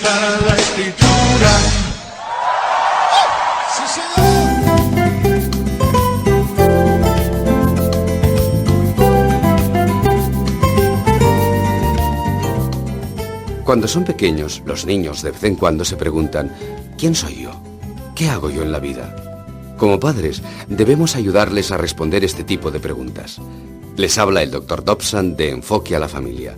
está la escritura. ¡Sí, señor! Cuando son pequeños, los niños de vez en cuando se preguntan: ¿quién soy yo? ¿Qué hago yo en la vida? Como padres, debemos ayudarles a responder este tipo de preguntas. Les habla el Dr. Dobson de Enfoque a la Familia.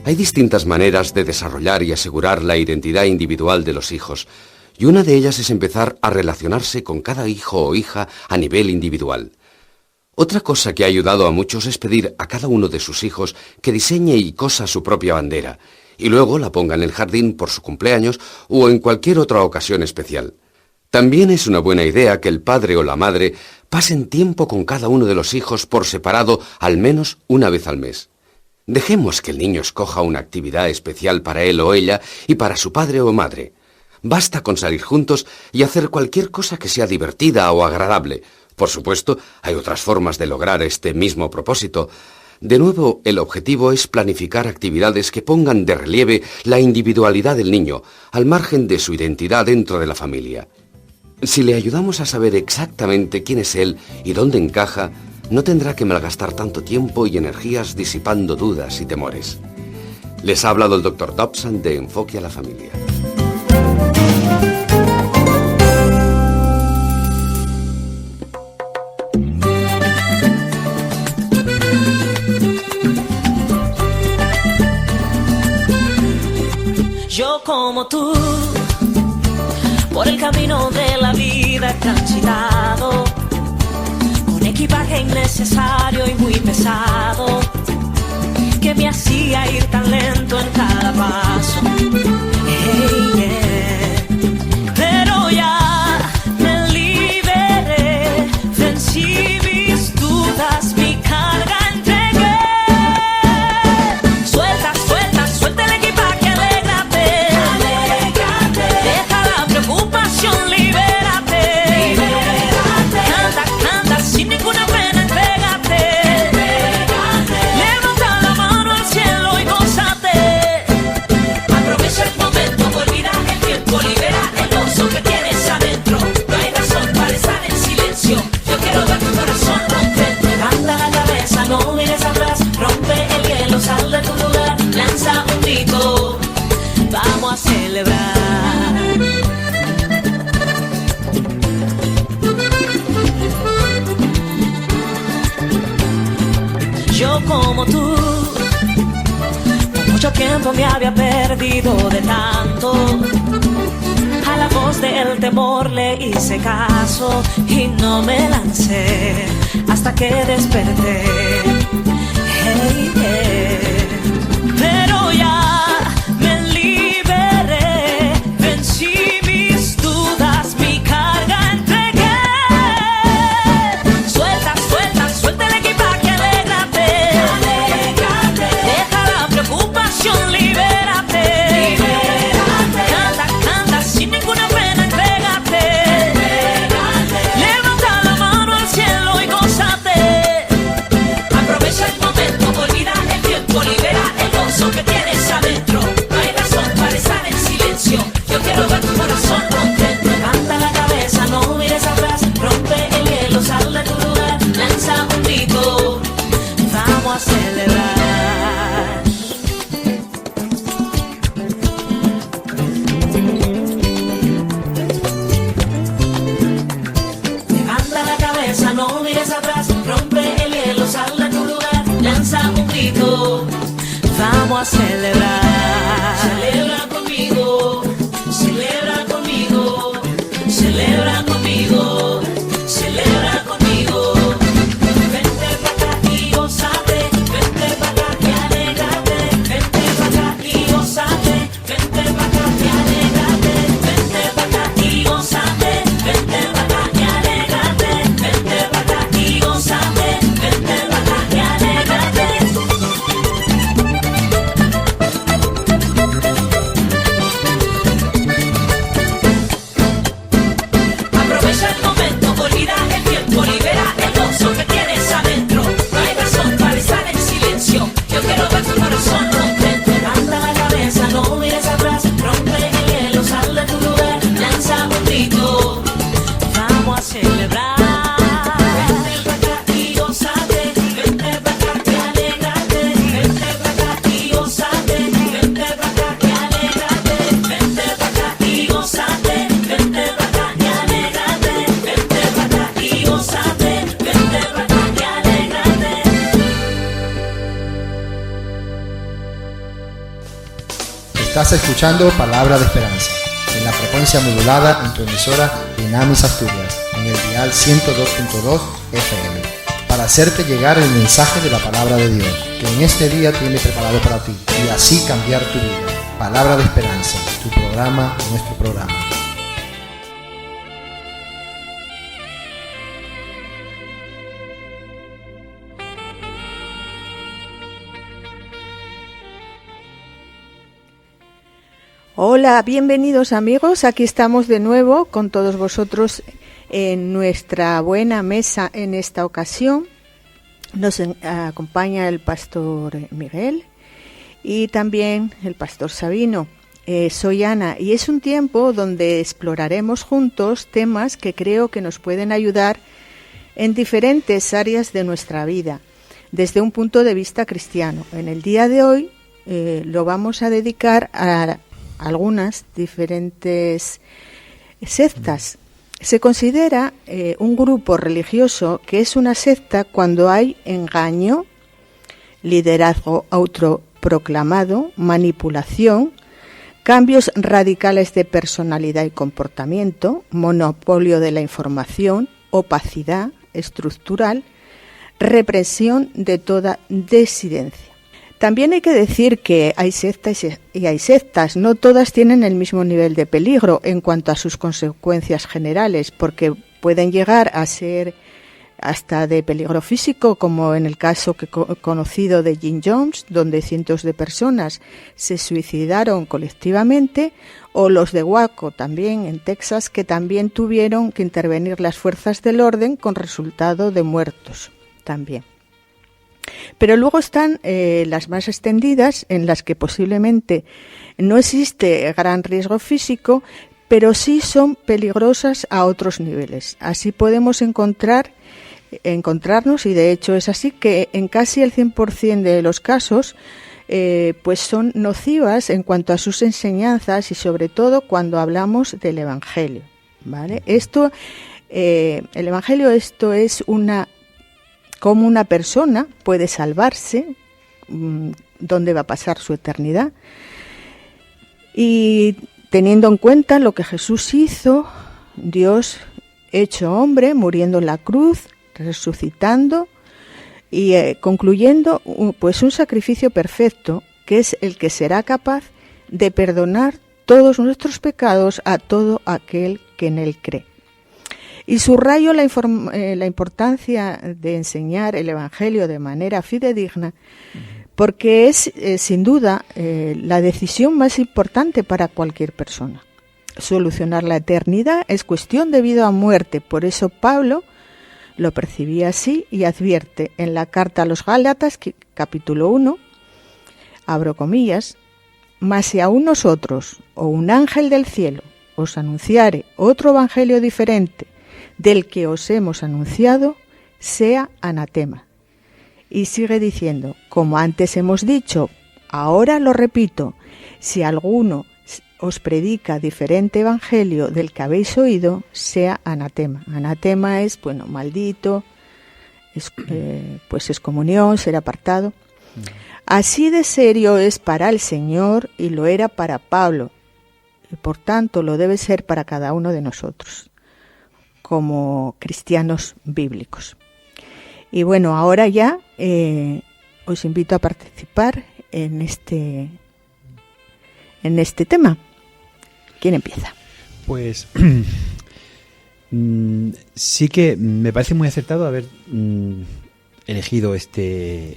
Hay distintas maneras de desarrollar y asegurar la identidad individual de los hijos, y una de ellas es empezar a relacionarse con cada hijo o hija a nivel individual. Otra cosa que ha ayudado a muchos es pedir a cada uno de sus hijos que diseñe y cosa su propia bandera, y luego la ponga en el jardín por su cumpleaños o en cualquier otra ocasión especial. También es una buena idea que el padre o la madre pasen tiempo con cada uno de los hijos por separado al menos una vez al mes. Dejemos que el niño escoja una actividad especial para él o ella y para su padre o madre. Basta con salir juntos y hacer cualquier cosa que sea divertida o agradable. Por supuesto, hay otras formas de lograr este mismo propósito. De nuevo, el objetivo es planificar actividades que pongan de relieve la individualidad del niño, al margen de su identidad dentro de la familia. Si le ayudamos a saber exactamente quién es él y dónde encaja, no tendrá que malgastar tanto tiempo y energías disipando dudas y temores. Les ha hablado el Dr. Dobson de Enfoque a la Familia. Yo como tú, por el camino de la vida he transitado, con equipaje innecesario y muy pesado, que me hacía ir tan lento en cada paso. Hey, yeah. Pero ya me liberé, vencí mis dudas, mi carga entregué. Suelta, suelta, suelta el equipaje. Vamos a celebrar. Yo como tú, por mucho tiempo me había perdido de tanto. A la voz del temor le hice caso y no me lancé hasta que desperté. Hey, hey. Pero ya me liberé, vencí mis dudas, mi carga entregué. Suelta, suelta, suelta el equipaje, alégrate. Deja la preocupación, libérate. Canta, canta, sin ninguna pena, entrégate. Levanta la mano al cielo y gózate. Aprovecha el momento, olvida el Estás escuchando Palabra de Esperanza, en la frecuencia modulada en tu emisora Dinamis Asturias, en el dial 102.2 FM, para hacerte llegar el mensaje de la Palabra de Dios, que en este día tiene preparado para ti, y así cambiar tu vida. Palabra de Esperanza, tu programa, nuestro programa. Hola, bienvenidos amigos, aquí estamos de nuevo con todos vosotros en nuestra buena mesa. En esta ocasión nos acompaña el pastor Miguel y también el pastor Sabino. Soy Ana y es un tiempo donde exploraremos juntos temas que creo que nos pueden ayudar en diferentes áreas de nuestra vida, desde un punto de vista cristiano. En el día de hoy lo vamos a dedicar a algunas diferentes sectas. Se considera un grupo religioso que es una secta cuando hay engaño, liderazgo autoproclamado, manipulación, cambios radicales de personalidad y comportamiento, monopolio de la información, opacidad estructural, represión de toda disidencia. También hay que decir que hay sectas y hay sectas. No todas tienen el mismo nivel de peligro en cuanto a sus consecuencias generales, porque pueden llegar a ser hasta de peligro físico, como en el caso conocido de Jim Jones, donde cientos de personas se suicidaron colectivamente, o los de Waco, también en Texas, que también tuvieron que intervenir las fuerzas del orden con resultado de muertos también. Pero luego están las más extendidas, en las que posiblemente no existe gran riesgo físico, pero sí son peligrosas a otros niveles. Así podemos encontrarnos, y de hecho es así, que en casi el 100% de los casos pues son nocivas en cuanto a sus enseñanzas, y sobre todo cuando hablamos del Evangelio, ¿vale? El Evangelio, esto es cómo una persona puede salvarse, dónde va a pasar su eternidad, y teniendo en cuenta lo que Jesús hizo, Dios hecho hombre, muriendo en la cruz, resucitando y concluyendo pues un sacrificio perfecto, que es el que será capaz de perdonar todos nuestros pecados a todo aquel que en él cree. Y subrayo la importancia de enseñar el Evangelio de manera fidedigna, porque es, sin duda, la decisión más importante para cualquier persona. Solucionar la eternidad es cuestión de vida o muerte. Por eso Pablo lo percibía así y advierte en la carta a los Gálatas, capítulo 1, abro comillas, «Mas si aún nosotros, o un ángel del cielo, os anunciare otro evangelio diferente del que os hemos anunciado, sea anatema». Y sigue diciendo, como antes hemos dicho, ahora lo repito, si alguno os predica diferente evangelio del que habéis oído, sea anatema. Anatema es, bueno, maldito, pues excomunión, ser apartado. Así de serio es para el Señor y lo era para Pablo, y por tanto lo debe ser para cada uno de nosotros, como cristianos bíblicos. Y bueno, ahora ya os invito a participar en este tema. ¿Quién empieza? Pues sí que me parece muy acertado haber elegido este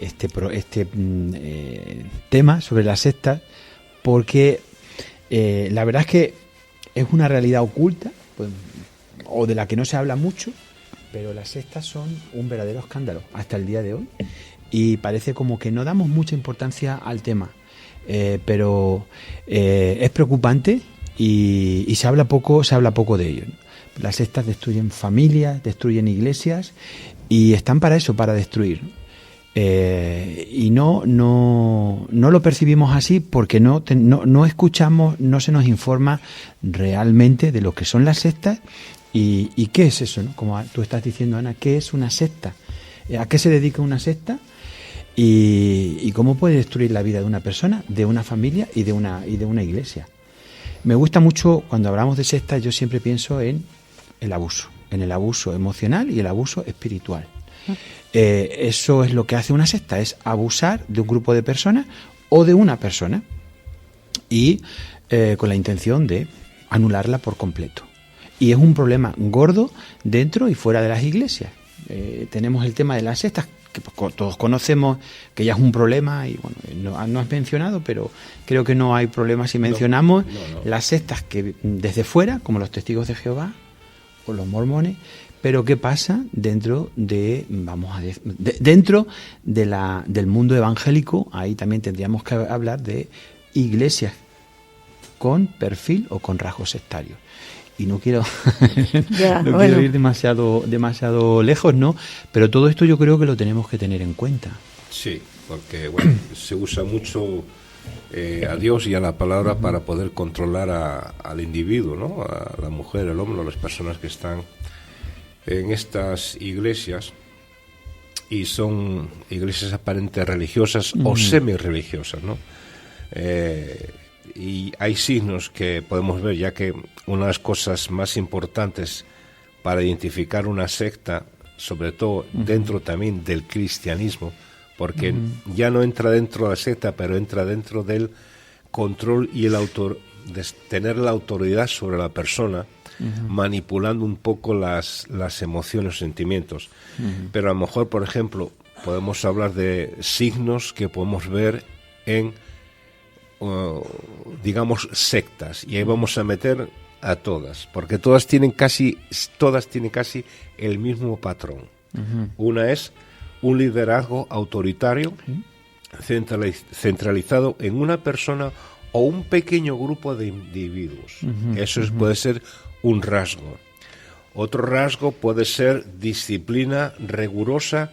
tema sobre las sectas, porque la verdad es que es una realidad oculta, pues, o de la que no se habla mucho, pero las sectas son un verdadero escándalo hasta el día de hoy, y parece como que no damos mucha importancia al tema, pero es preocupante. Y se habla poco de ello, ¿no? Las sectas destruyen familias, destruyen iglesias, y están para eso, para destruir, ¿no? Y no lo percibimos así porque no escuchamos, no se nos informa realmente de lo que son las sectas y qué es eso, ¿no? Como tú estás diciendo, Ana, ¿qué es una secta? ¿A qué se dedica una secta? y cómo puede destruir la vida de una persona, de una familia y de una iglesia. Me gusta mucho, cuando hablamos de sectas, yo siempre pienso en el abuso emocional y el abuso espiritual. Eso es lo que hace una secta, es abusar de un grupo de personas o de una persona y con la intención de anularla por completo. Y es un problema gordo dentro y fuera de las iglesias. Tenemos el tema de las sectas, que todos conocemos, que ya es un problema, y bueno, no has mencionado, pero creo que no hay problema si mencionamos las sectas que desde fuera, como los Testigos de Jehová o los mormones, pero ¿qué pasa dentro de, dentro de del mundo evangélico? Ahí también tendríamos que hablar de iglesias con perfil o con rasgos sectarios. Y no quiero quiero ir demasiado lejos, ¿no? Pero todo esto yo creo que lo tenemos que tener en cuenta. Sí, porque bueno, se usa mucho a Dios y a la palabra para poder controlar al individuo, ¿no? A la mujer, el hombre, a las personas que están en estas iglesias, y son iglesias aparentemente religiosas o semi-religiosas, ¿no? Y hay signos que podemos ver, ya que una de las cosas más importantes para identificar una secta, sobre todo dentro también del cristianismo, porque ya no entra dentro de la secta, pero entra dentro del control y de tener la autoridad sobre la persona, manipulando un poco las emociones, sentimientos. Pero a lo mejor, por ejemplo, podemos hablar de signos que podemos ver en digamos sectas, y ahí vamos a meter a todas, porque todas tienen casi el mismo patrón. Una es un liderazgo autoritario, centralizado en una persona o un pequeño grupo de individuos. Eso puede ser un rasgo. Otro rasgo puede ser disciplina rigurosa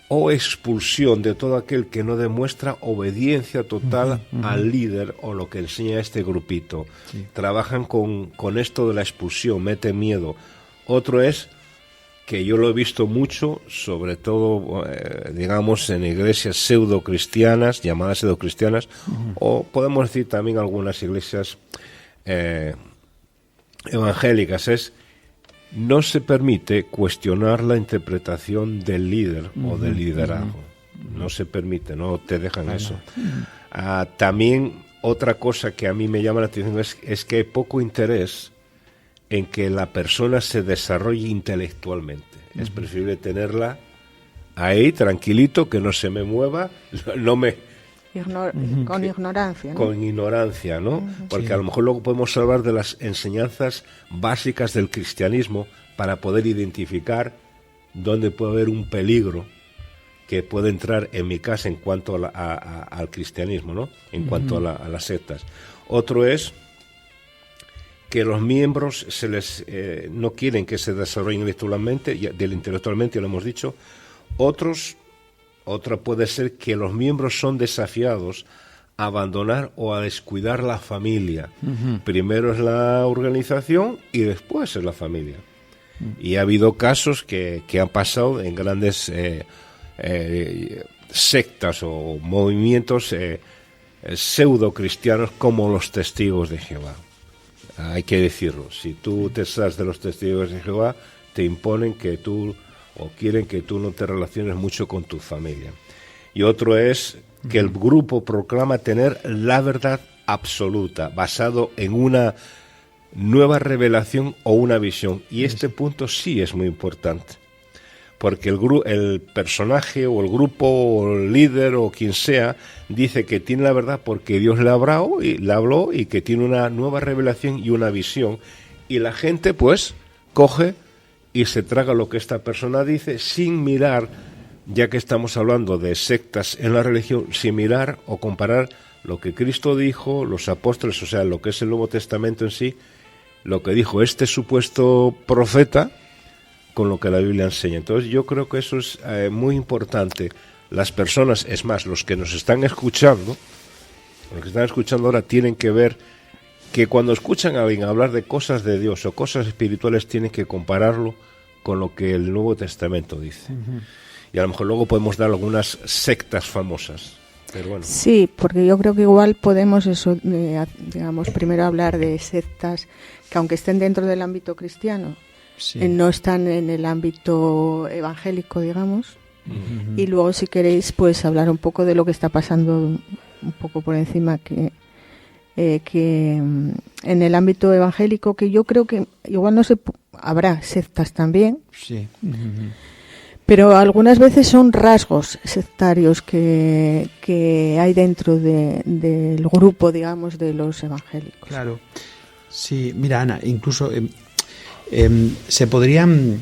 o expulsión de todo aquel que no demuestra obediencia total al líder o lo que enseña este grupito. Sí. Trabajan con esto de la expulsión, mete miedo. Otro es, que yo lo he visto mucho, sobre todo, digamos, en iglesias pseudo-cristianas, llamadas pseudo-cristianas, o podemos decir también algunas iglesias evangélicas, es: no se permite cuestionar la interpretación del líder o del liderazgo. No se permite, no te dejan eso. También otra cosa que a mí me llama la atención es que hay poco interés en que la persona se desarrolle intelectualmente. Es preferible tenerla ahí, tranquilito, que no se me mueva, no me... Con ignorancia, ¿no? Con ignorancia, ¿no? Porque a lo mejor luego podemos hablar de las enseñanzas básicas del cristianismo para poder identificar dónde puede haber un peligro que puede entrar en mi casa en cuanto al cristianismo, ¿no? En cuanto a las sectas. Otro es que los miembros no quieren que se desarrollen intelectualmente, ya lo hemos dicho. Otra puede ser que los miembros son desafiados a abandonar o a descuidar la familia. Primero es la organización y después es la familia. Y ha habido casos que han pasado en grandes sectas o movimientos pseudo cristianos como los Testigos de Jehová. Hay que decirlo. Si tú te sales de los Testigos de Jehová, te imponen que tú, o quieren que tú no te relaciones mucho con tu familia. Y otro es que el grupo proclama tener la verdad absoluta, basado en una nueva revelación o una visión. Y este punto sí es muy importante, porque el personaje o el grupo o el líder o quien sea dice que tiene la verdad porque Dios le habló y que tiene una nueva revelación y una visión. Y la gente pues coge y se traga lo que esta persona dice sin mirar, ya que estamos hablando de sectas en la religión, sin mirar o comparar lo que Cristo dijo, los apóstoles, o sea, lo que es el Nuevo Testamento en sí, lo que dijo este supuesto profeta, con lo que la Biblia enseña. Entonces yo creo que eso es muy importante. Las personas, es más, los que nos están escuchando ahora tienen que ver que cuando escuchan a alguien hablar de cosas de Dios o cosas espirituales, tienen que compararlo con lo que el Nuevo Testamento dice. y a lo mejor luego podemos dar algunas sectas famosas. Pero bueno. Sí, porque yo creo que igual podemos digamos, primero hablar de sectas que aunque estén dentro del ámbito cristiano, Sí. no están en el ámbito evangélico, digamos. Y luego, si queréis, pues hablar un poco de lo que está pasando un poco por encima, que en el ámbito evangélico, que yo creo que igual no se habrá sectas también, Sí. pero algunas veces son rasgos sectarios que hay dentro del grupo, digamos, de los evangélicos. Claro. Sí, mira, Ana, incluso se podrían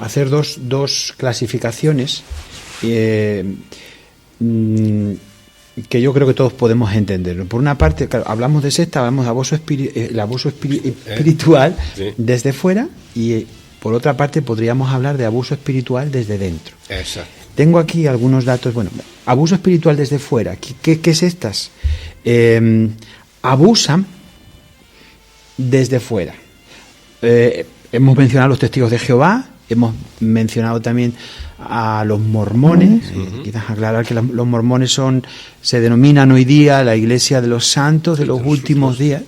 hacer dos clasificaciones que yo creo que todos podemos entender. Por una parte, claro, hablamos de secta, hablamos de el abuso espiritual Sí. desde fuera, y por otra parte podríamos hablar de abuso espiritual desde dentro. Exacto. Tengo aquí algunos datos. Bueno, abuso espiritual desde fuera. ¿Qué es estas? Abusan desde fuera. Hemos mencionado a los testigos de Jehová, hemos mencionado también a los mormones. Quizás aclarar que los mormones se denominan hoy día la Iglesia de los Santos de los últimos días,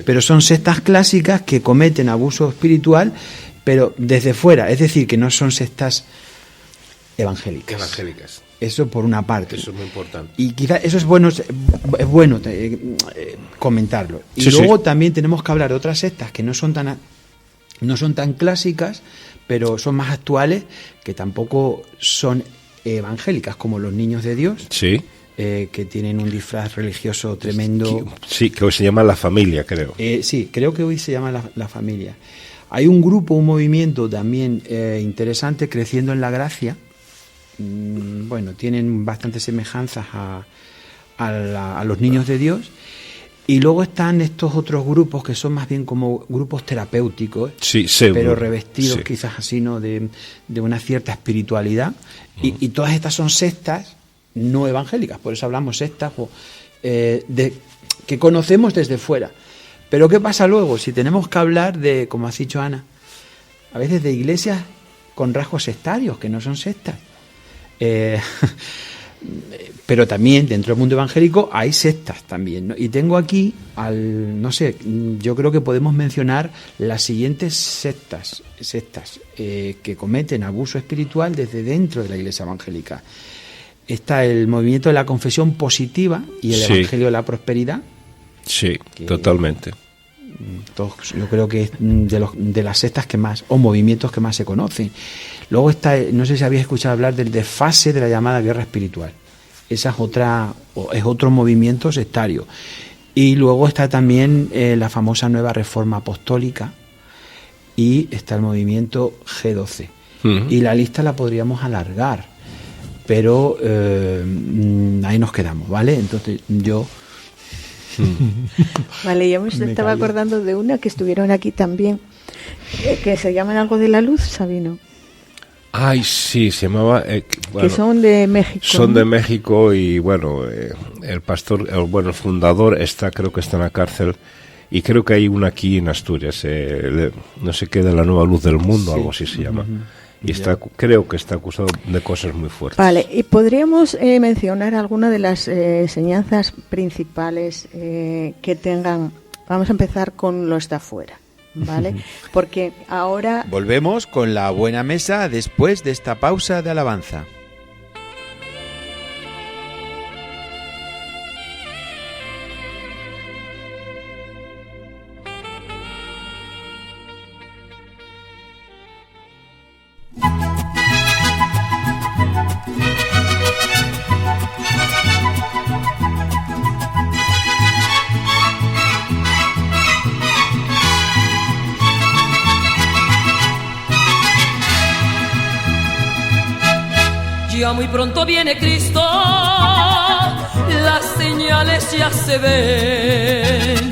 pero son sectas clásicas que cometen abuso espiritual, pero desde fuera, es decir, que no son sectas evangélicas. Eso por una parte. Eso es muy importante. Y quizás eso es bueno comentarlo. Y Sí, luego sí. también tenemos que hablar de otras sectas que no son tan clásicas, pero son más actuales, que tampoco son evangélicas, como los Niños de Dios, Sí. que tienen un disfraz religioso tremendo. Sí, que hoy se llama La Familia, creo. Sí, creo que hoy se llama la Familia. Hay un grupo, un movimiento también interesante, Creciendo en la Gracia. Bueno, tienen bastantes semejanzas a los Niños de Dios. Y luego están estos otros grupos que son más bien como grupos terapéuticos, Sí, pseudo. pero revestidos Sí. quizás así, ¿no?, de una cierta espiritualidad. Y todas estas son sectas no evangélicas, por eso hablamos sectas que conocemos desde fuera. Pero ¿qué pasa luego? Si tenemos que hablar de, como has dicho Ana, a veces de iglesias con rasgos sectarios, que no son sectas. Pero también dentro del mundo evangélico hay sectas también, ¿no? Y tengo aquí, yo creo que podemos mencionar las siguientes sectas que cometen abuso espiritual desde dentro de la iglesia evangélica. Está el movimiento de la confesión positiva y el Sí. evangelio de la prosperidad. Sí, Que- totalmente. Yo creo que es de las sectas que más, o movimientos que más se conocen. Luego está, no sé si habéis escuchado hablar del desfase de la llamada guerra espiritual. Esa es otro movimiento sectario. Y luego está también la famosa nueva reforma apostólica, y está el movimiento G12. Ujú. Y la lista la podríamos alargar, pero ahí nos quedamos, ¿vale? Entonces yo... Vale, yo me estaba acordando de una que estuvieron aquí también, que se llaman algo de la luz, Sabino, Ay, sí, se llamaba... que son de México. Son ¿no? de México y bueno, el pastor, el fundador creo que está en la cárcel, y creo que hay una aquí en Asturias, no sé qué, de la Nueva Luz del Mundo, Sí. algo así se llama. Y Ya. creo que está acusado de cosas muy fuertes. Vale, y podríamos mencionar alguna de las enseñanzas principales que tengan. Vamos a empezar con los de afuera, ¿vale? Porque ahora Volvemos con la buena mesa después de esta pausa de alabanza. Ya muy pronto viene Cristo, las señales ya se ven.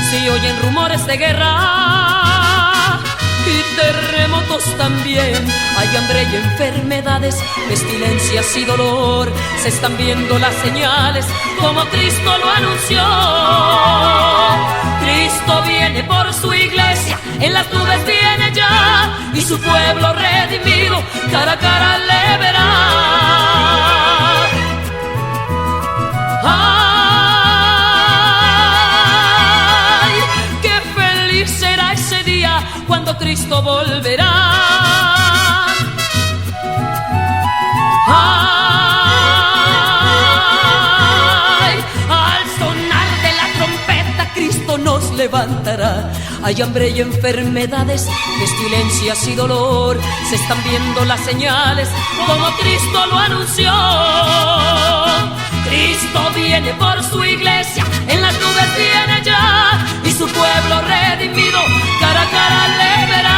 Si oyen rumores de guerra y terremotos también, hay hambre y enfermedades, pestilencias y dolor. Se están viendo las señales como Cristo lo anunció. Cristo viene por su iglesia, en las nubes viene ya, y su pueblo redimido cara a cara le verá. Ay, qué feliz será ese día cuando Cristo volverá. Ay, al sonar de la trompeta Cristo nos levantará. Hay hambre y enfermedades, pestilencias y dolor. Se están viendo las señales como Cristo lo anunció. Cristo viene por su iglesia, en las nubes viene ya, y su pueblo redimido cara a cara le verá.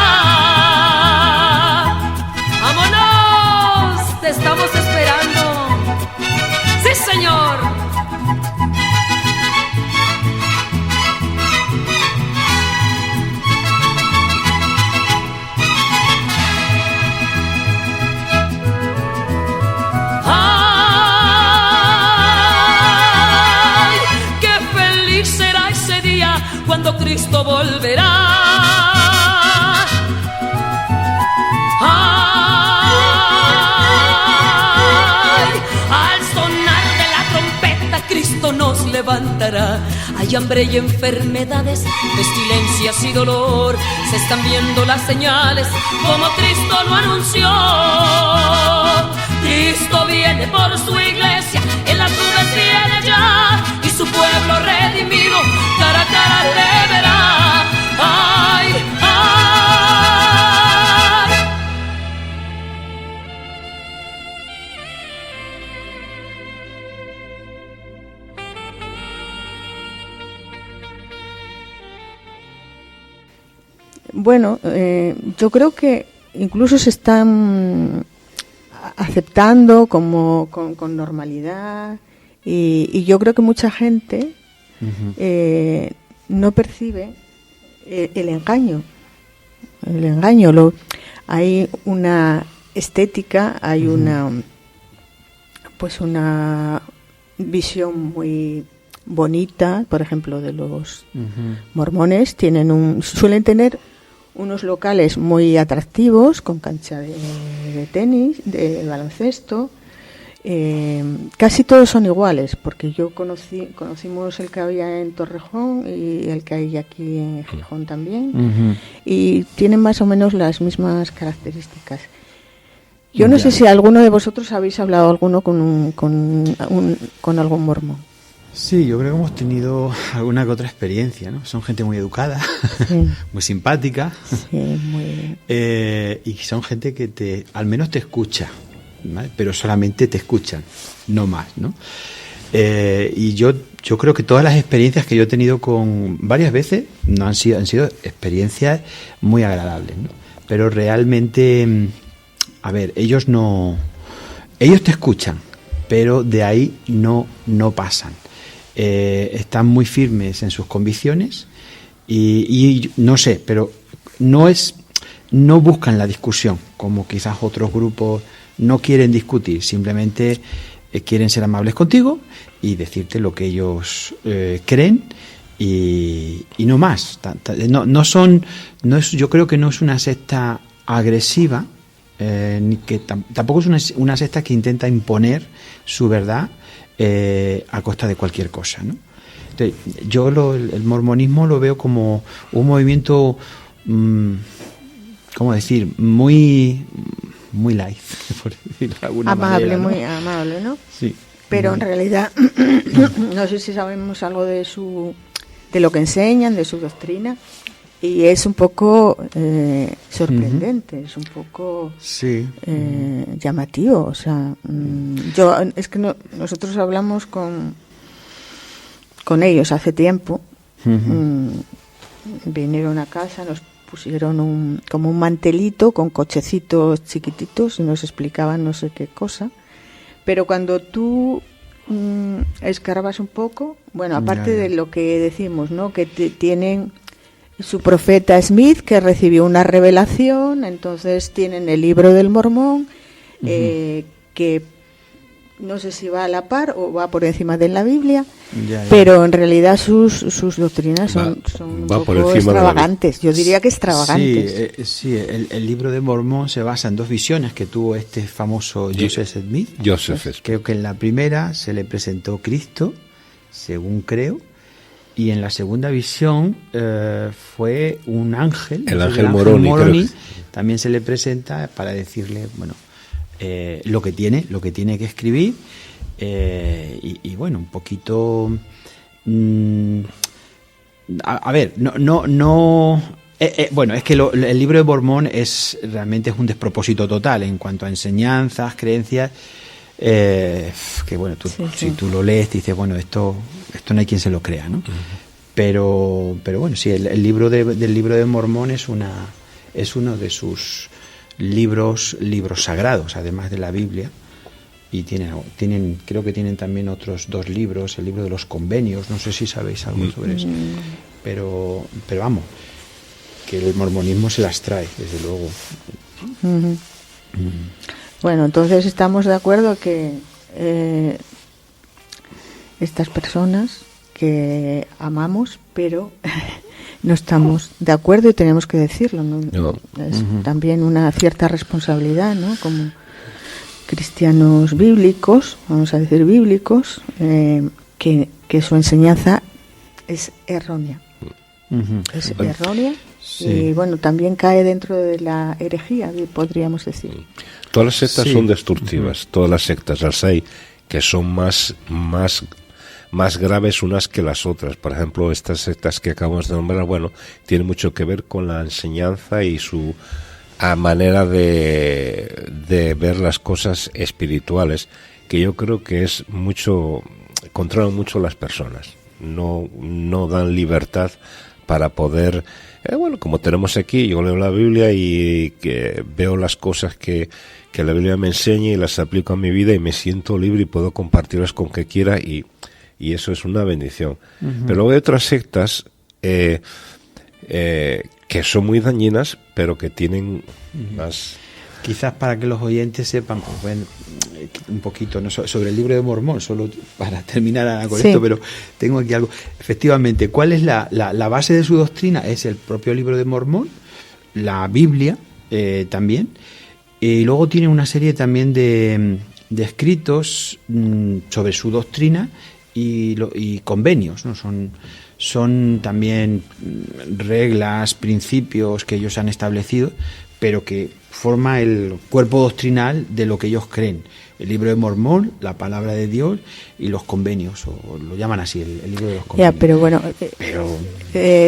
¡Vámonos! Te estamos esperando. ¡Sí, Señor! Cuando Cristo volverá. Ay, al sonar de la trompeta Cristo nos levantará. Hay hambre y enfermedades, pestilencias y dolor. Se están viendo las señales como Cristo lo anunció. Cristo viene por su iglesia, en las nubes viene ya, y su pueblo redimido cara a cara le verá. Ay, ay. Bueno, yo creo que incluso se están aceptando como con normalidad, y yo creo que mucha gente no percibe el engaño. Hay una estética, hay una visión muy bonita, por ejemplo, de los mormones. Suelen tener unos locales muy atractivos, con cancha de tenis, de baloncesto. Casi todos son iguales, porque conocimos el que había en Torrejón y el que hay aquí en Gijón también, y tienen más o menos las mismas características. Yo no sé si alguno de vosotros habéis hablado alguno con algún mormón. Sí, yo creo que hemos tenido alguna que otra experiencia, ¿no? Son gente muy educada, sí. Muy simpática, sí, muy... y son gente que al menos te escucha, ¿vale? Pero solamente te escuchan, no más, ¿no? Y yo creo que todas las experiencias que yo he tenido con varias veces han sido experiencias muy agradables, ¿no? Pero realmente, a ver, ellos te escuchan, pero de ahí no pasan. Están muy firmes en sus convicciones y no sé, pero no buscan la discusión como quizás otros grupos. No quieren discutir, simplemente quieren ser amables contigo y decirte lo que ellos creen y no más. Yo creo que no es una secta agresiva, ni que tampoco es una secta que intenta imponer su verdad a costa de cualquier cosa, ¿no? Entonces, yo el mormonismo lo veo como un movimiento, ¿cómo decir? Muy light, por decirlo de alguna manera, ¿no? Muy amable, ¿no? Sí. Pero en realidad, no sé si sabemos algo de lo que enseñan, de su doctrina, y es un poco sorprendente, es un poco llamativo. O sea, nosotros hablamos con ellos hace tiempo. Vinieron a casa, nos pusieron como un mantelito con cochecitos chiquititos y nos explicaban no sé qué cosa. Pero cuando tú escarbas un poco, bueno, aparte de lo que decimos, ¿no? Que tienen su profeta Smith, que recibió una revelación, entonces tienen el libro del Mormón, que no sé si va a la par o va por encima de la Biblia, Ya. pero en realidad sus doctrinas son un va por poco encima de la extravagantes. Yo diría que extravagantes. Sí, el libro de Mormón se basa en 2 visiones que tuvo este famoso Joseph Smith. Joseph Smith. Creo que en la primera se le presentó Cristo, según creo, y en la segunda visión fue un ángel, El ángel Moroni, creo que sí. también se le presenta para decirle, bueno, lo que tiene que escribir, y bueno, un poquito a ver, bueno, es que el libro de Mormón realmente es un despropósito total en cuanto a enseñanzas, creencias, que bueno, si tú lo lees dices, bueno, esto no hay quien se lo crea, ¿no? Pero bueno, sí, el libro del libro de Mormón es uno de sus libros sagrados, además de la Biblia, y creo que tienen también otros 2 libros, el libro de los convenios, no sé si sabéis algo sobre eso, pero vamos, que el mormonismo se las trae, desde luego. Bueno, entonces estamos de acuerdo que estas personas que amamos, pero no estamos de acuerdo y tenemos que decirlo, ¿no? Es también una cierta responsabilidad, ¿no? Como cristianos bíblicos, vamos a decir bíblicos, que su enseñanza es errónea. Es errónea. Sí. Y bueno, también cae dentro de la herejía, podríamos decir. Todas las sectas son destructivas, todas las sectas, las hay que son más graves unas que las otras. Por ejemplo, estas sectas que acabamos de nombrar, bueno, tienen mucho que ver con la enseñanza y su manera de ver las cosas espirituales, que yo creo que es mucho, controlan mucho las personas, no dan libertad para poder, bueno, como tenemos aquí, yo leo la Biblia y que veo las cosas que la Biblia me enseña y las aplico a mi vida y me siento libre y puedo compartirlas con quien quiera y eso es una bendición. Pero luego hay otras sectas que son muy dañinas, pero que tienen más... Quizás para que los oyentes sepan, pues, bueno, un poquito, ¿no?, sobre el libro de Mormón, solo para terminar con esto, pero tengo aquí algo. Efectivamente, ¿cuál es la base de su doctrina? Es el propio libro de Mormón, la Biblia también, y luego tiene una serie también de escritos sobre su doctrina y convenios, ¿no? Son también reglas, principios que ellos han establecido, pero que forma el cuerpo doctrinal de lo que ellos creen. El libro de Mormón, la palabra de Dios y los convenios, o lo llaman así, el libro de los convenios. Ya, pero bueno,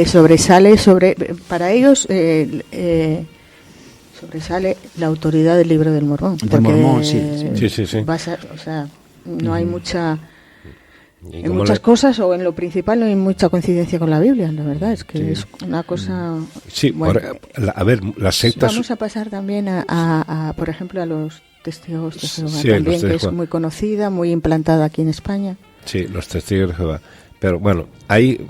sobresale para ellos sobresale la autoridad del libro del Mormón. Del Mormón, sí. No hay muchas cosas, o en lo principal no hay mucha coincidencia con la Biblia, la verdad es que es una cosa... Sí, bueno, a ver, las sectas... Vamos a pasar también a por ejemplo, a los testigos de Jehová, sí, también, que es muy conocida, muy implantada aquí en España. Sí, los testigos de Jehová. Pero bueno, hay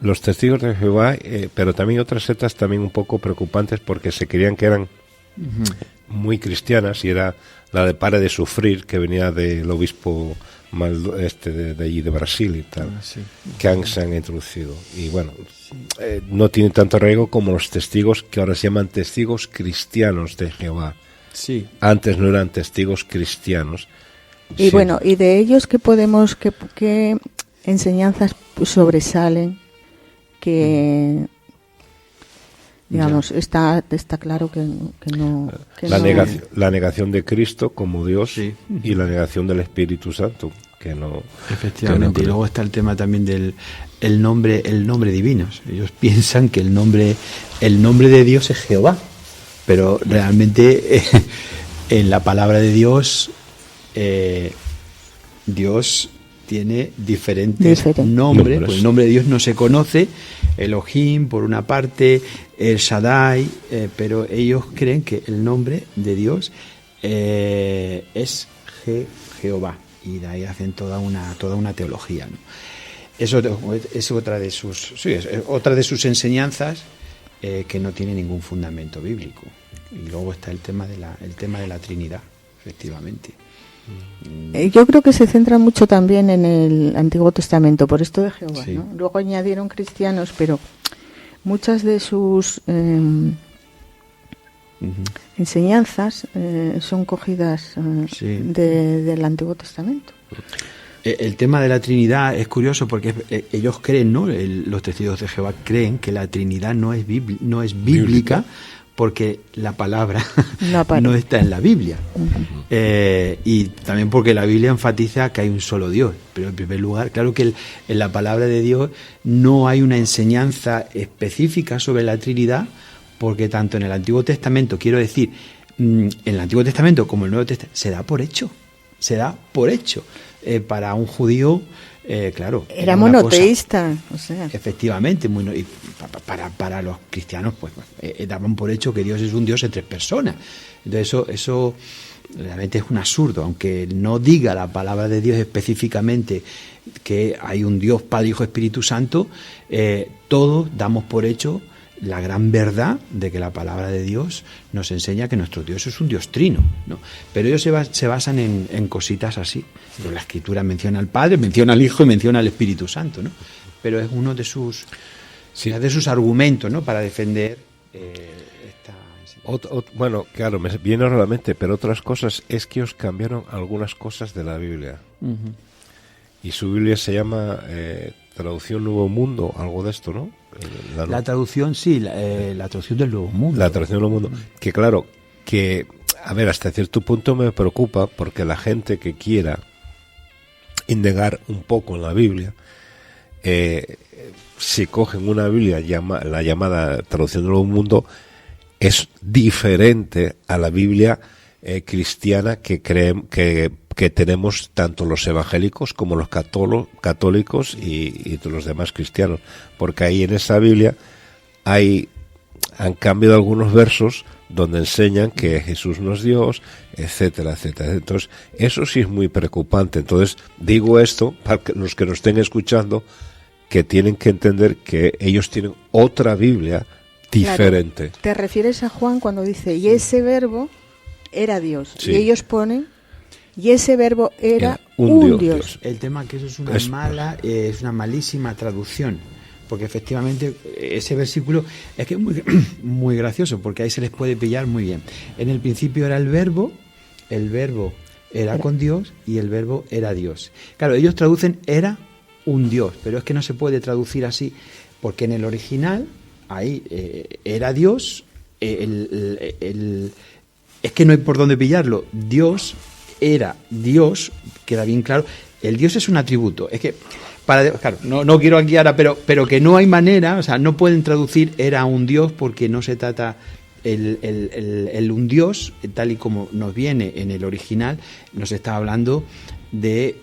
los testigos de Jehová, pero también otras sectas también un poco preocupantes porque se creían que eran muy cristianas, y era la de Pare de Sufrir, que venía del obispo de allí de Brasil y tal, que se han introducido. Y bueno, no tiene tanto arraigo como los testigos que ahora se llaman testigos cristianos de Jehová. Sí. Antes no eran testigos cristianos. Y bueno, y de ellos qué enseñanzas sobresalen, que digamos está claro que no, la negación de Cristo como Dios y la negación del Espíritu Santo, que no. Efectivamente. Que no, y luego está el tema también del el nombre divino. Ellos piensan que el nombre de Dios es Jehová, pero realmente en la palabra de Dios Dios tiene diferentes nombres. Pues el nombre de Dios no se conoce. Elohim por una parte, El Shaddai, pero ellos creen que el nombre de Dios es Jehová, y de ahí hacen toda una teología, ¿no? Eso es otra de sus enseñanzas, que no tiene ningún fundamento bíblico. Y luego está el tema de la Trinidad, efectivamente. Yo creo que se centra mucho también en el Antiguo Testamento, por esto de Jehová, Sí. ¿no? Luego añadieron cristianos, pero muchas de sus enseñanzas son cogidas Sí. del Antiguo Testamento. El tema de la Trinidad es curioso porque ellos creen, ¿no? Los testigos de Jehová creen que la Trinidad no es bíblica porque la palabra No aparece. no está en la Biblia. Y también porque la Biblia enfatiza que hay un solo Dios. Pero en primer lugar, claro que en la palabra de Dios no hay una enseñanza específica sobre la Trinidad, porque tanto en el Antiguo Testamento, quiero decir, en el Antiguo Testamento como en el Nuevo Testamento, se da por hecho. Para un judío, claro. Era una cosa- monoteísta, o sea. Efectivamente, y para los cristianos, pues daban por hecho que Dios es un Dios de 3 personas. Entonces eso realmente es un absurdo, aunque no diga la palabra de Dios específicamente que hay un Dios, Padre, Hijo, Espíritu Santo, todos damos por hecho la gran verdad de que la palabra de Dios nos enseña que nuestro Dios es un Dios trino, ¿no? Pero ellos se basan en cositas así. Pero la Escritura menciona al Padre, menciona al Hijo y menciona al Espíritu Santo, ¿no? Pero es uno de sus argumentos, ¿no? Para defender esta enseñanza. Bueno, claro, me viene a la mente, pero otras cosas es que os cambiaron algunas cosas de la Biblia. Y su Biblia se llama Traducción Nuevo Mundo, algo de esto, ¿no? La traducción, sí, la traducción del Nuevo Mundo. La Traducción Nuevo Mundo. Que claro, que, a ver, hasta cierto punto me preocupa porque la gente que quiera indagar un poco en la Biblia, si cogen una Biblia, la llamada Traducción del Nuevo Mundo, es diferente a la Biblia cristiana que creen que tenemos tanto los evangélicos como los católicos y los demás cristianos, porque ahí en esa Biblia han cambiado algunos versos donde enseñan que Jesús no es Dios, etcétera, etcétera. Entonces, eso sí es muy preocupante. Entonces, digo esto para que los que nos estén escuchando, que tienen que entender que ellos tienen otra Biblia diferente. Claro, te refieres a Juan cuando dice, y ese verbo era Dios. Sí. Y ellos ponen, y ese verbo era un un Dios. Dios. El tema que eso es una Es- es una malísima traducción, porque efectivamente ese versículo es que es muy, muy gracioso, porque ahí se les puede pillar muy bien. En el principio era el verbo era con Dios y el verbo era Dios. Claro, ellos traducen era un Dios, pero es que no se puede traducir así, porque en el original ahí era Dios, es que no hay por dónde pillarlo. Dios era Dios, queda bien claro. El Dios es un atributo. Es que, claro, no quiero aquí ahora, pero que no hay manera, o sea, no pueden traducir era un Dios porque no se trata el un Dios, tal y como nos viene en el original, nos está hablando de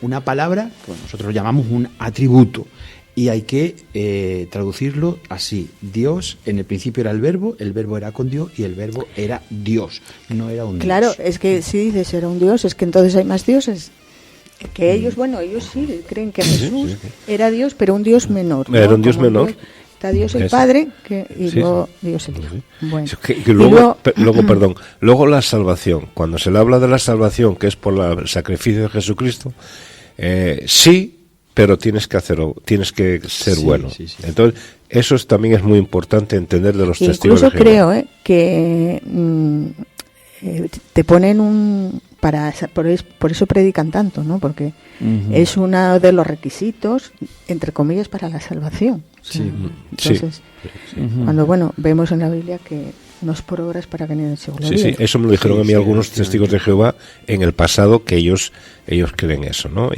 una palabra que nosotros lo llamamos un atributo. Y hay que traducirlo así. Dios, en el principio era el verbo era con Dios y el verbo era Dios, no era un Claro, Dios. es que si dices era un Dios, es que entonces hay más dioses. Que ellos, bueno, ellos sí creen que Jesús era Dios, pero un Dios menor. ¿no? Era un Dios Como menor. Está Dios el Eso. Padre y Sí, luego sí. Dios el Hijo. Sí. Bueno. Que luego la salvación. Cuando se le habla de la salvación, que es por el sacrificio de Jesucristo, sí, pero tienes que ser Sí, bueno. sí, sí. Entonces, eso también es muy importante entender de los testigos Incluso de Jehová. creo que te ponen por eso predican tanto, ¿no? Porque es uno de los requisitos, entre comillas, para la salvación. O sea, Sí. entonces, cuando vemos en la Biblia que no es por obras para que ni se Sí, sí, eso me lo dijeron a mí algunos testigos de Jehová en el pasado, que ellos creen eso, ¿no?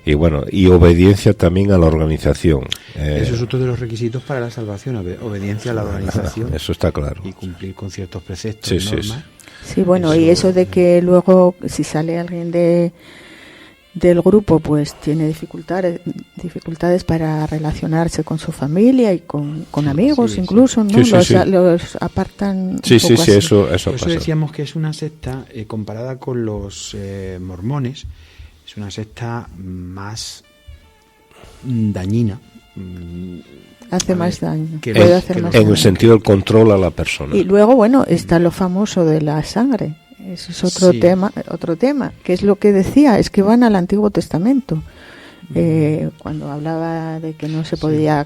Y bueno, y obediencia también a la organización. Eso es otro de los requisitos para la salvación, obediencia a la organización Eso está claro. y cumplir con ciertos preceptos, Sí, sí, normas. Sí, bueno, y eso de que luego si sale alguien del grupo, pues tiene dificultades para relacionarse con su familia y con amigos, sí, incluso, ¿no? Sí, sí, sí. Los apartan. Sí, un sí, poco sí, así. eso Por eso pasa. decíamos que es una secta, comparada con los mormones, es una secta más dañina. Hace A más ver, daño. que Puede hacer más En daño. el sentido del control a la persona. Y luego, bueno, está lo famoso de la sangre. Eso es otro Sí. tema, que es lo que decía, es que van al Antiguo Testamento. Cuando hablaba de que no se podía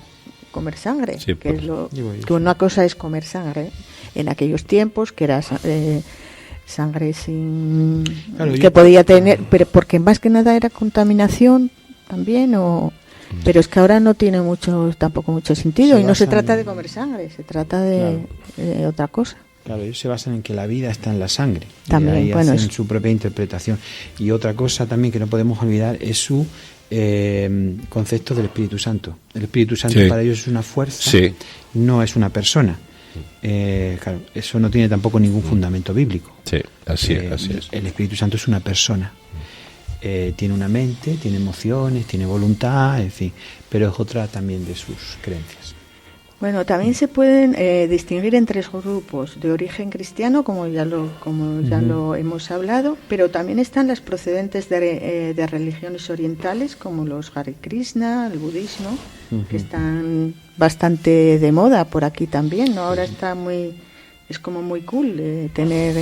comer sangre, Sí, que pues. que una cosa es comer sangre en aquellos tiempos, que era sangre sin Claro, que podía tener, pero porque más que nada era contaminación también, pero es que ahora no tiene tampoco mucho sentido, Se y no se basan trata de en- comer sangre, se trata de otra cosa. Claro, ellos se basan en que la vida está en la sangre. También, y ahí bueno, hacen es- su propia interpretación. Y otra cosa también que no podemos olvidar es su concepto del Espíritu Santo. El Espíritu Santo Sí. para ellos es una fuerza, Sí. no es una persona. Claro, eso no tiene tampoco ningún fundamento bíblico. Sí, así Eh, es. El Espíritu Santo es una persona. Tiene una mente, tiene emociones, tiene voluntad, en fin, pero es otra también de sus creencias. Bueno, también se pueden distinguir en tres grupos: de origen cristiano, como ya lo hemos hablado, pero también están las procedentes de religiones orientales, como los Hare Krishna, el budismo, que están bastante de moda por aquí también, ¿no? Ahora es como muy cool tener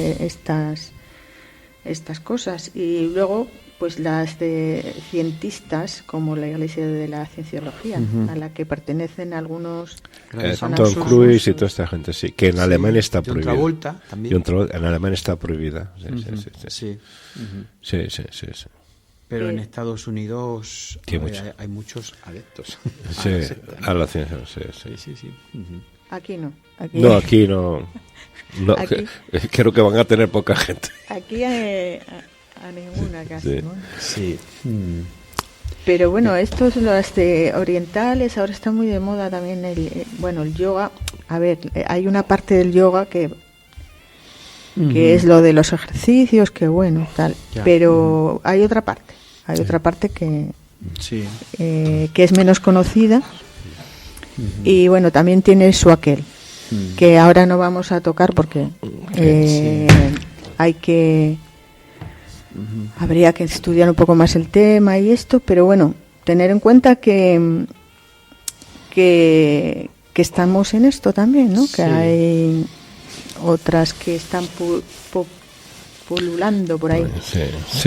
estas cosas. Y luego, pues las de cientistas, como la Iglesia de la Cienciología, a la que pertenecen algunos personas Tom famosos. Cruise y toda esta gente, sí. Que en Alemania está John prohibida. Travolta también. En Alemania está prohibida. Sí, sí, sí, sí. Sí. Sí. Pero en Estados Unidos Sí, mucho. hay muchos adeptos. Sí, a la ciencia, sí. Sí. Aquí no. No, aquí no. No, Aquí. creo que van a tener poca gente. Aquí a ninguna casi, Sí. ¿no? Sí. Pero bueno, estos los de orientales, ahora está muy de moda también el yoga. A ver, hay una parte del yoga que es lo de los ejercicios, que bueno, tal. Ya. Pero hay otra parte que Sí. es menos conocida. Y bueno, también tiene su aquel, que ahora no vamos a tocar porque habría que estudiar un poco más el tema y esto, pero bueno, tener en cuenta que estamos en esto también, ¿no? Sí. Que hay otras que están pululando por ahí. Sí.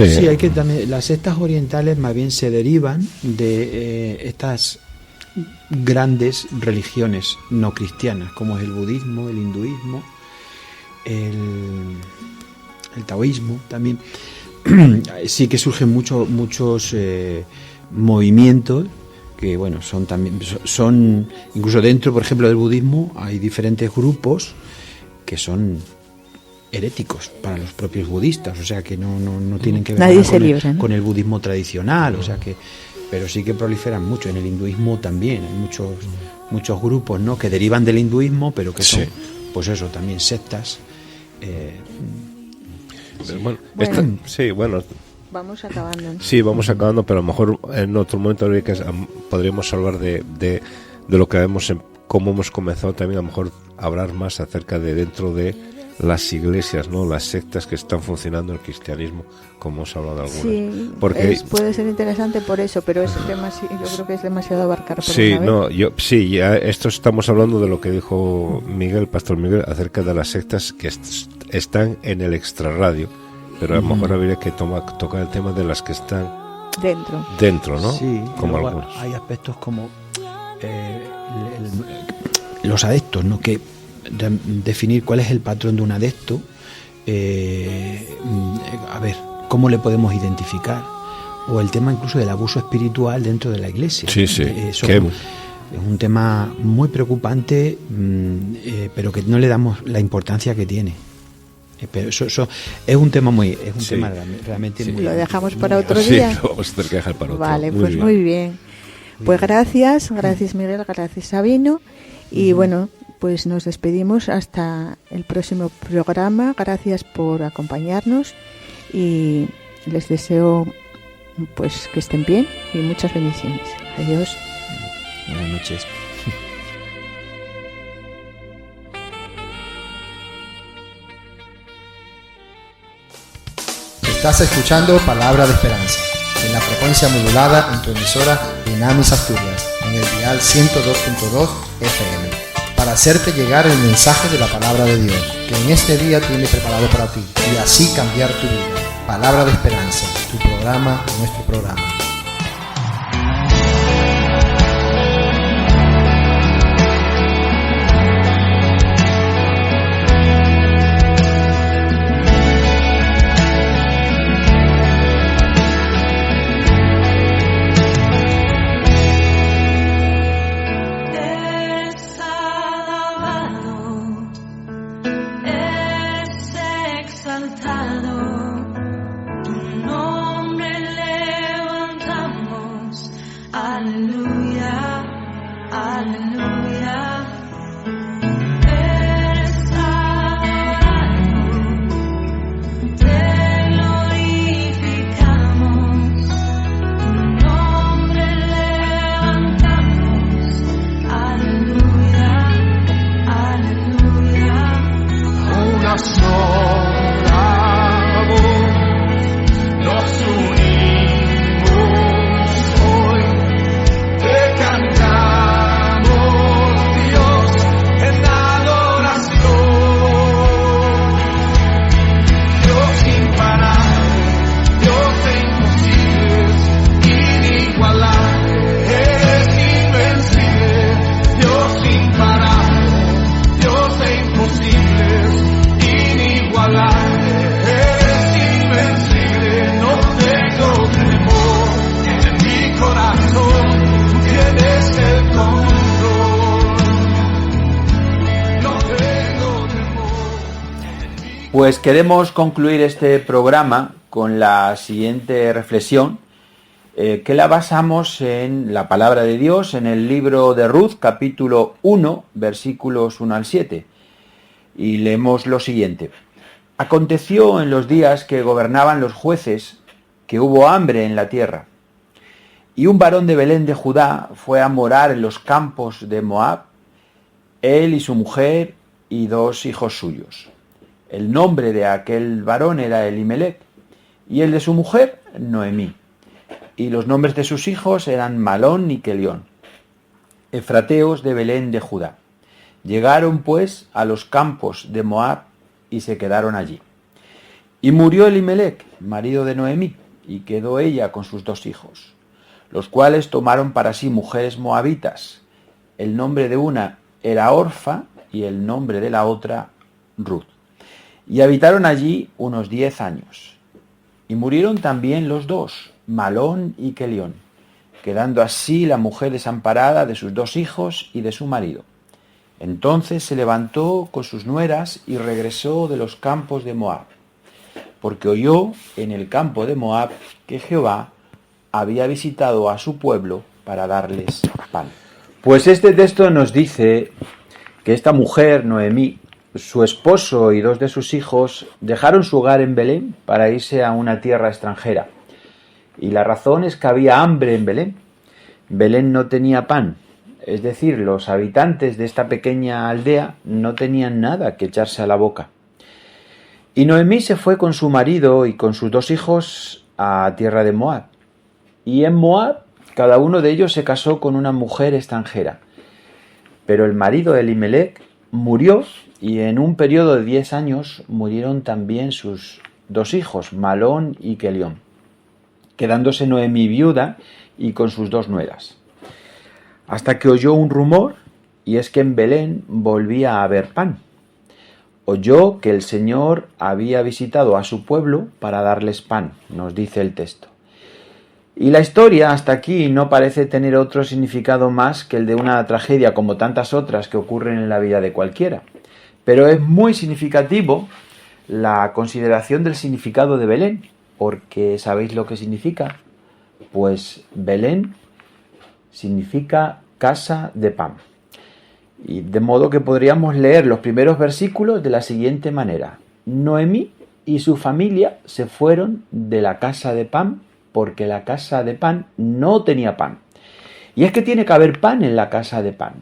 Sí, hay que también, las sectas orientales más bien se derivan de estas grandes religiones no cristianas, como es el budismo, el hinduismo, el taoísmo también. Sí que surgen muchos movimientos que bueno, son incluso dentro, por ejemplo, del budismo hay diferentes grupos que son heréticos para los propios budistas, o sea que no tienen que ver Nadie nada se libre, ¿no? con el budismo tradicional, o sea que, pero sí que proliferan mucho. En el hinduismo también hay muchos grupos, ¿no?, que derivan del hinduismo, pero que son, Sí. pues eso, también sectas. Bueno, Vamos acabando, ¿no? sí, vamos acabando, pero a lo mejor en otro momento habría podríamos hablar de lo que cómo hemos comenzado también, a lo mejor hablar más acerca de dentro de las iglesias, ¿no?, las sectas que están funcionando en el cristianismo, como hemos hablado de algunas. Sí, Porque puede ser interesante por eso, pero ese tema yo creo que es demasiado abarcar por sí, una vez. ya esto estamos hablando de lo que dijo Pastor Miguel, acerca de las sectas que están en el extrarradio, pero a lo mejor habría que tocar el tema de las que están dentro, ¿no? Sí, como luego algunos. hay aspectos como los adeptos, ¿no?, que definir cuál es el patrón de un adepto, a ver, cómo le podemos identificar, o el tema incluso del abuso espiritual dentro de la iglesia. Sí. Eso Que- es un tema muy preocupante, pero que no le damos la importancia que tiene. Pero eso es un tema Sí. tema realmente muy. Lo dejamos para otro Sí, día. lo vamos a tener que dejar para otro. Vale, pues muy bien. Pues gracias Miguel, gracias Sabino. Y bueno, pues nos despedimos hasta el próximo programa. Gracias por acompañarnos y les deseo pues que estén bien y muchas bendiciones. Adiós. Buenas noches. Estás escuchando Palabra de Esperanza, en la frecuencia modulada en tu emisora Dinamis Asturias, en el dial 102.2 FM. para hacerte llegar el mensaje de la palabra de Dios, que en este día tiene preparado para ti, y así cambiar tu vida. Palabra de Esperanza, tu programa, nuestro programa. Pues queremos concluir este programa con la siguiente reflexión, que la basamos en la palabra de Dios, en el libro de Ruth, capítulo 1, versículos 1 al 7. Y leemos lo siguiente. Aconteció en los días que gobernaban los jueces que hubo hambre en la tierra. Y un varón de Belén de Judá fue a morar en los campos de Moab, él y su mujer y 2 hijos suyos. El nombre de aquel varón era Elimelec, y el de su mujer, Noemí. Y los nombres de sus hijos eran Malón y Kelión, efrateos de Belén de Judá. Llegaron pues a los campos de Moab y se quedaron allí. Y murió Elimelec, marido de Noemí, y quedó ella con sus 2 hijos, los cuales tomaron para sí mujeres moabitas. El nombre de una era Orfa y el nombre de la otra Ruth. Y habitaron allí unos 10 años. Y murieron también los 2, Malón y Kelión, quedando así la mujer desamparada de sus 2 hijos y de su marido. Entonces se levantó con sus nueras y regresó de los campos de Moab, porque oyó en el campo de Moab que Jehová había visitado a su pueblo para darles pan. Pues este texto nos dice que esta mujer, Noemí, su esposo y 2 de sus hijos dejaron su hogar en Belén para irse a una tierra extranjera. Y la razón es que había hambre en Belén. Belén no tenía pan, es decir, los habitantes de esta pequeña aldea no tenían nada que echarse a la boca. Y Noemí se fue con su marido y con sus 2 hijos a tierra de Moab. Y en Moab cada uno de ellos se casó con una mujer extranjera. Pero el marido de Elimelec murió, y en un periodo de 10 años murieron también sus 2 hijos, Malón y Kelión, quedándose Noemí viuda y con sus 2 nueras. Hasta que oyó un rumor, y es que en Belén volvía a haber pan. Oyó que el Señor había visitado a su pueblo para darles pan, nos dice el texto. Y la historia hasta aquí no parece tener otro significado más que el de una tragedia como tantas otras que ocurren en la vida de cualquiera. Pero es muy significativo la consideración del significado de Belén, porque ¿sabéis lo que significa? Pues Belén significa casa de pan. Y de modo que podríamos leer los primeros versículos de la siguiente manera. Noemí y su familia se fueron de la casa de pan porque la casa de pan no tenía pan. Y es que tiene que haber pan en la casa de pan.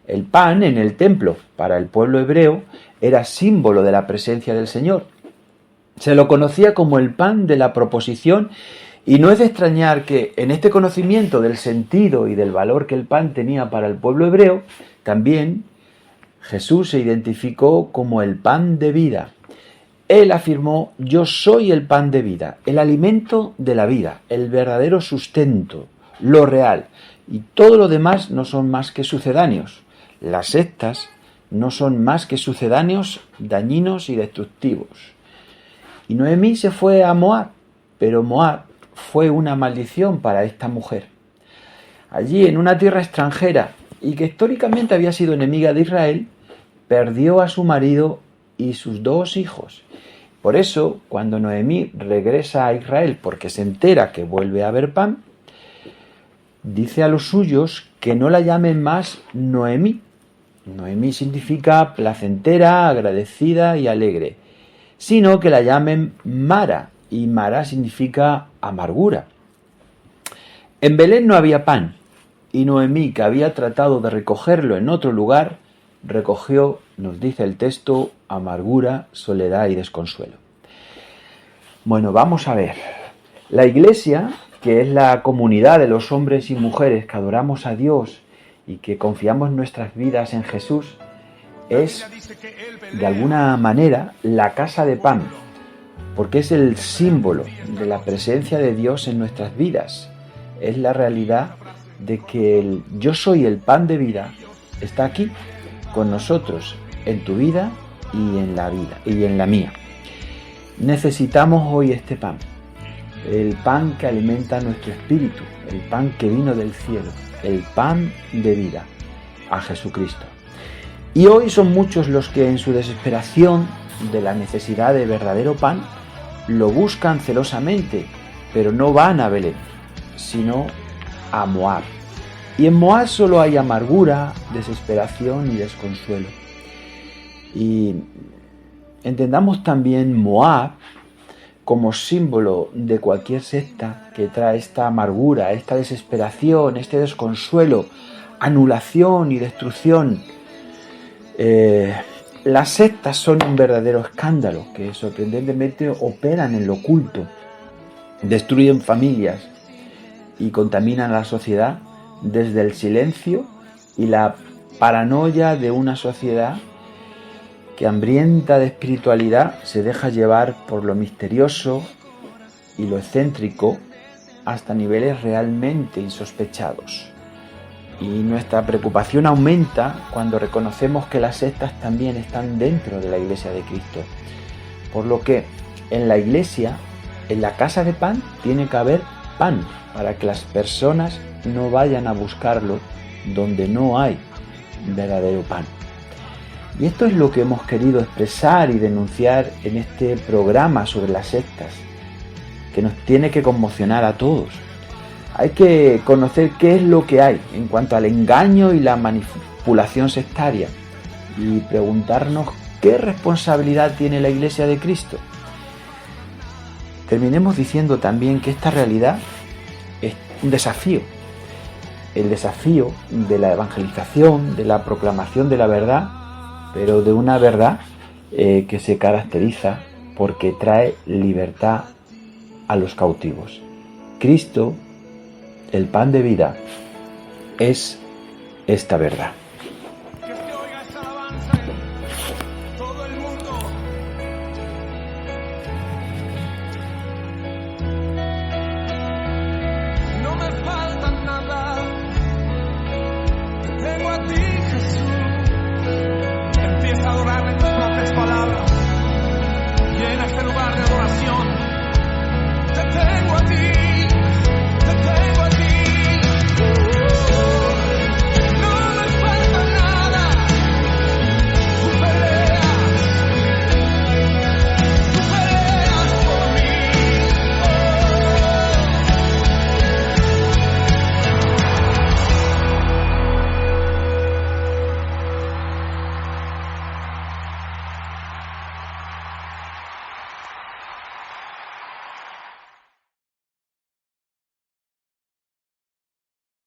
El pan en el templo, para el pueblo hebreo, era símbolo de la presencia del Señor. Se lo conocía como el pan de la proposición, y no es de extrañar que en este conocimiento del sentido y del valor que el pan tenía para el pueblo hebreo, también Jesús se identificó como el pan de vida. Él afirmó: yo soy el pan de vida, el alimento de la vida, el verdadero sustento, lo real. Y todo lo demás no son más que sucedáneos. Las sectas no son más que sucedáneos dañinos y destructivos. Y Noemí se fue a Moab, pero Moab fue una maldición para esta mujer. Allí, en una tierra extranjera, y que históricamente había sido enemiga de Israel, perdió a su marido y sus 2 hijos. Por eso, cuando Noemí regresa a Israel porque se entera que vuelve a haber pan, dice a los suyos que no la llamen más Noemí. Noemí significa placentera, agradecida y alegre, sino que la llamen Mara, y Mara significa amargura. En Belén no había pan, y Noemí, que había tratado de recogerlo en otro lugar, recogió, nos dice el texto, amargura, soledad y desconsuelo. Bueno, vamos a ver. La Iglesia, que es la comunidad de los hombres y mujeres que adoramos a Dios y que confiamos nuestras vidas en Jesús, es de alguna manera la casa de pan, porque es el símbolo de la presencia de Dios en nuestras vidas. Es la realidad de que el yo soy el pan de vida está aquí con nosotros, en tu vida y en la mía. Necesitamos hoy este pan, el pan que alimenta nuestro espíritu, el pan que vino del cielo, el pan de vida, a Jesucristo. Y hoy son muchos los que en su desesperación de la necesidad de verdadero pan lo buscan celosamente, pero no van a Belén, sino a Moab. Y en Moab solo hay amargura, desesperación y desconsuelo. Y entendamos también Moab como símbolo de cualquier secta que trae esta amargura, esta desesperación, este desconsuelo, anulación y destrucción. Las sectas son un verdadero escándalo que sorprendentemente operan en lo oculto, destruyen familias y contaminan a la sociedad desde el silencio y la paranoia de una sociedad que, hambrienta de espiritualidad, se deja llevar por lo misterioso y lo excéntrico hasta niveles realmente insospechados. Y nuestra preocupación aumenta cuando reconocemos que las sectas también están dentro de la Iglesia de Cristo. Por lo que en la Iglesia, en la casa de pan, tiene que haber pan para que las personas no vayan a buscarlo donde no hay verdadero pan. Y esto es lo que hemos querido expresar y denunciar en este programa sobre las sectas, que nos tiene que conmocionar a todos. Hay que conocer qué es lo que hay en cuanto al engaño y la manipulación sectaria y preguntarnos qué responsabilidad tiene la Iglesia de Cristo. Terminemos diciendo también que esta realidad es un desafío, el desafío de la evangelización, de la proclamación de la verdad, pero de una verdad que se caracteriza porque trae libertad a los cautivos. Cristo, el pan de vida, es esta verdad.